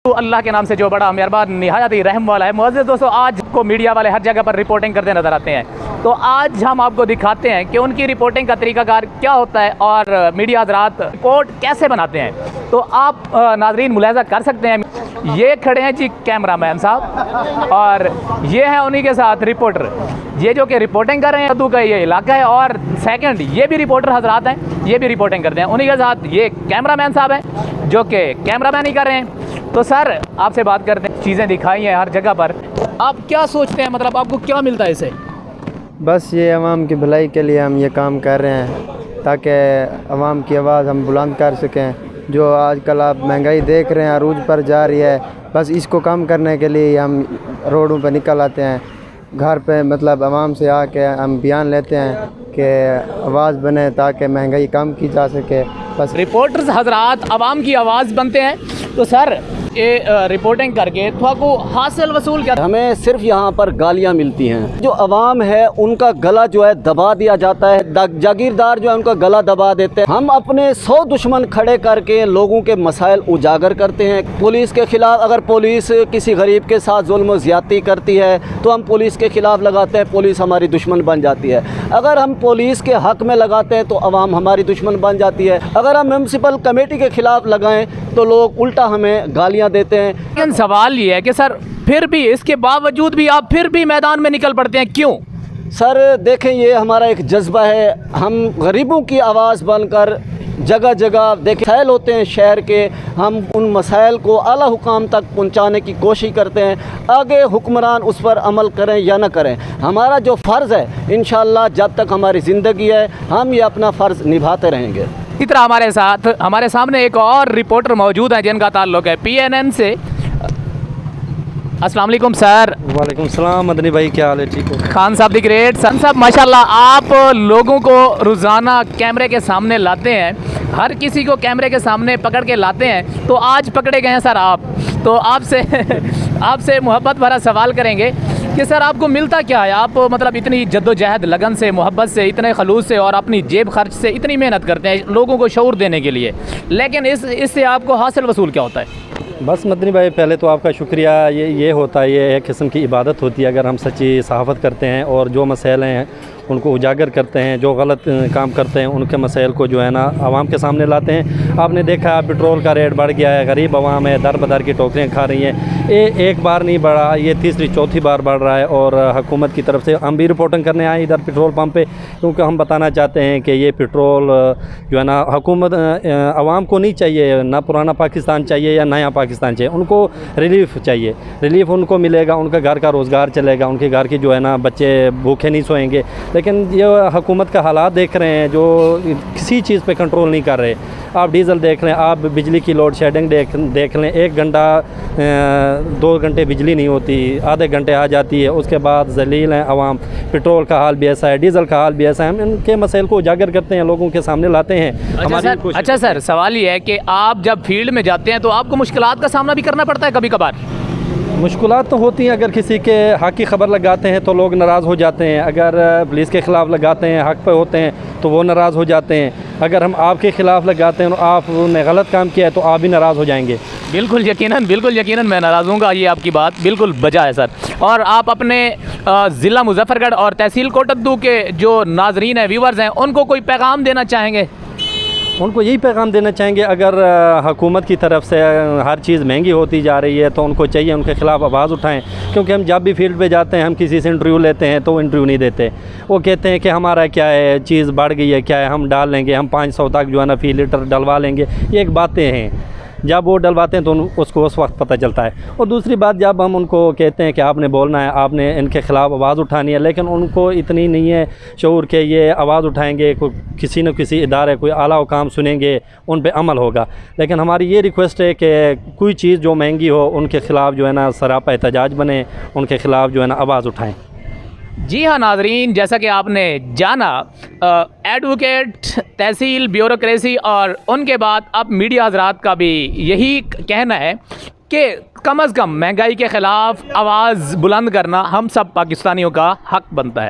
तो अल्लाह के नाम से जो बड़ा मेहरबान निहायत ही रहम वाला है। मुअज़्ज़िज़ दोस्तों, आज को मीडिया वाले हर जगह पर रिपोर्टिंग करते नज़र आते हैं, तो आज हम आपको दिखाते हैं कि उनकी रिपोर्टिंग का तरीकाकार क्या होता है और मीडिया हज़रात रिपोर्ट कैसे बनाते हैं। तो आप नाज़रीन मुलाहिज़ा कर सकते हैं, ये खड़े हैं जी कैमरामैन साहब और ये हैं उन्हीं के साथ रिपोर्टर, ये जो कि रिपोर्टिंग कर रहे हैं। कद्दू का ये इलाका है और सेकंड ये भी रिपोर्टर हजरात हैं, ये भी रिपोर्टिंग करते हैं। उन्हीं के साथ ये कैमरामैन साहब हैं जो कि कैमरामैन ही कर रहे हैं। तो सर आपसे बात करते हैं, चीज़ें दिखाई हैं हर जगह पर, आप क्या सोचते हैं, मतलब आपको क्या मिलता है इससे? बस ये अवाम की भलाई के लिए हम ये काम कर रहे हैं ताकि अवाम की आवाज़ हम बुलंद कर सकें। जो आजकल आप महंगाई देख रहे हैं अरूज पर जा रही है, बस इसको कम करने के लिए हम रोडों पर निकल आते हैं। घर पे मतलब आवाम से आके हम बयान लेते हैं कि आवाज़ बने ताकि महंगाई कम की जा सके। बस रिपोर्टर्स हजरात आवाम की आवाज़ बनते हैं। तो सर ये रिपोर्टिंग करके तो आपको हासिल वसूल क्या? हमें सिर्फ यहाँ पर गालियाँ मिलती हैं। जो अवाम है उनका गला जो है दबा दिया जाता है, जागीरदार जो है उनका गला दबा देते हैं। हम अपने 100 दुश्मन खड़े करके लोगों के मसाइल उजागर करते हैं। पुलिस के खिलाफ अगर पुलिस किसी गरीब के साथ जुल्म ज़्यादती करती है तो हम पुलिस के खिलाफ लगाते हैं, पुलिस हमारी दुश्मन बन जाती है। अगर हम पुलिस के हक़ में लगाते हैं तो अवाम हमारी दुश्मन बन जाती है। अगर हम म्यूनसिपल कमेटी के खिलाफ लगाएं तो लोग उल्टा हमें गालियाँ देते हैं। लेकिन सवाल ये है कि सर फिर भी इसके बावजूद भी आप फिर भी मैदान में निकल पड़ते हैं, क्यों? सर देखें, ये हमारा एक जज्बा है। हम गरीबों की आवाज़ बनकर जगह जगह देखें मसाइल होते हैं शहर के, हम उन मसाइल को आला हुकाम तक पहुंचाने की कोशिश करते हैं। आगे हुक्मरान उस पर अमल करें या न करें, हमारा जो फ़र्ज़ है इंशाअल्लाह जब तक हमारी ज़िंदगी है हम ये अपना फ़र्ज़ निभाते रहेंगे। इसी तरह हमारे सामने एक और रिपोर्टर मौजूद हैं जिनका ताल्लुक़ है PNN से। अस्सलाम वालेकुम सर। वालेकुम सलाम मदनी भाई, क्या हाल है? ठीक हो? खान साहब दी ग्रेट। सन साहब माशाल्लाह आप लोगों को रोज़ाना कैमरे के सामने लाते हैं, हर किसी को कैमरे के सामने पकड़ के लाते हैं। तो आज पकड़े गए हैं सर आप, तो आपसे आपसे मोहब्बत भरा सवाल करेंगे कि सर आपको मिलता क्या है? आप मतलब इतनी जद्दोजहद लगन से, मोहब्बत से, इतने खलूस से और अपनी जेब खर्च से इतनी मेहनत करते हैं लोगों को शऊर देने के लिए, लेकिन इससे आपको हासिल वसूल क्या होता है? बस मदनी भाई पहले तो आपका शुक्रिया। ये होता है, ये एक किस्म की इबादत होती है अगर हम सच्ची सहाफ़त करते हैं और जो मसाइल हैं उनको उजागर करते हैं, जो गलत काम करते हैं उनके मसाइल को जो है ना आवाम के सामने लाते हैं। आपने देखा पेट्रोल का रेट बढ़ गया है, गरीब आवाम है दर बदर की टोकरियाँ खा रही हैं। एक बार नहीं बढ़ा, ये तीसरी चौथी बार बढ़ रहा है और हुकूमत की तरफ से हम भी रिपोर्टिंग करने आए इधर पेट्रोल पंप पे, क्योंकि हम बताना चाहते हैं कि ये पेट्रोल जो है ना हुकूमत आवाम को नहीं चाहिए, ना पुराना पाकिस्तान चाहिए या नया पाकिस्तान चाहिए, उनको रिलीफ चाहिए। रिलीफ उनको मिलेगा, उनका घर का रोज़गार चलेगा, उनके घर की जो है ना बच्चे भूखे नहीं सोएंगे। लेकिन ये हुकूमत का हालात देख रहे हैं जो किसी चीज़ पे कंट्रोल नहीं कर रहे। आप डीज़ल देख लें, आप बिजली की लोड शेडिंग देख लें, 1 घंटा 2 घंटे बिजली नहीं होती, आधे घंटे आ जाती है, उसके बाद जलील हैं आवाम। पेट्रोल का हाल भी ऐसा है, डीज़ल का हाल भी ऐसा है। हम इनके मसाइल को उजागर करते हैं, लोगों के सामने लाते हैं। अच्छा सर, सवाल ये है कि आप जब फील्ड में जाते हैं तो आपको मुश्किलात का सामना भी करना पड़ता है कभी कभार? मुश्किलात तो होती हैं, अगर किसी के हक़ की ख़बर लगाते हैं तो लोग नाराज़ हो जाते हैं, अगर पुलिस के ख़िलाफ़ लगाते हैं हक़ पे होते हैं तो वो नाराज़ हो जाते हैं, अगर हम आपके ख़िलाफ़ लगाते हैं और आपने गलत काम किया है तो आप भी नाराज़ हो जाएंगे। बिल्कुल यकीनन मैं नाराज़ हूँगा, ये आपकी बात बिल्कुल बजा है सर। और आप अपने ज़िला मुजफ़्फ़रगढ़ और तहसील कोटद्दू के जो नाज़रीन हैं, व्यूवर्स हैं, उनको कोई पैगाम देना चाहेंगे? उनको यही पैगाम देना चाहेंगे, अगर हुकूमत की तरफ से हर चीज़ महंगी होती जा रही है तो उनको चाहिए उनके ख़िलाफ़ आवाज़ उठाएं। क्योंकि हम जब भी फील्ड पे जाते हैं, हम किसी से इंटरव्यू लेते हैं तो इंटरव्यू नहीं देते। वो कहते हैं कि हमारा क्या है, चीज़ बढ़ गई है, क्या है, हम डाल लेंगे, हम 500 तक जो है ना फ़ी लीटर डलवा लेंगे। ये एक बातें हैं, जब वो डलवाते हैं तो उसको उस वक्त पता चलता है। और दूसरी बात, जब हम उनको कहते हैं कि आपने बोलना है, आपने इनके ख़िलाफ़ आवाज़ उठानी है, लेकिन उनको इतनी नहीं है शऊर के ये आवाज़ उठाएंगे, किसी न किसी इदारे कोई आला हुकाम सुनेंगे, उन पे अमल होगा। लेकिन हमारी ये रिक्वेस्ट है कि कोई चीज़ जो महंगी हो उनके ख़िलाफ़ जो है ना सरापा एहतजाज बने, उनके ख़िलाफ़ जो है ना आवाज़ उठाएँ। जी हाँ नाज़रीन, जैसा कि आपने जाना एडवोकेट, तहसील, ब्यूरोक्रेसी और उनके बाद अब मीडिया हज़रात का भी यही कहना है कि कम अज़ कम महंगाई के ख़िलाफ़ आवाज़ बुलंद करना हम सब पाकिस्तानियों का हक़ बनता है।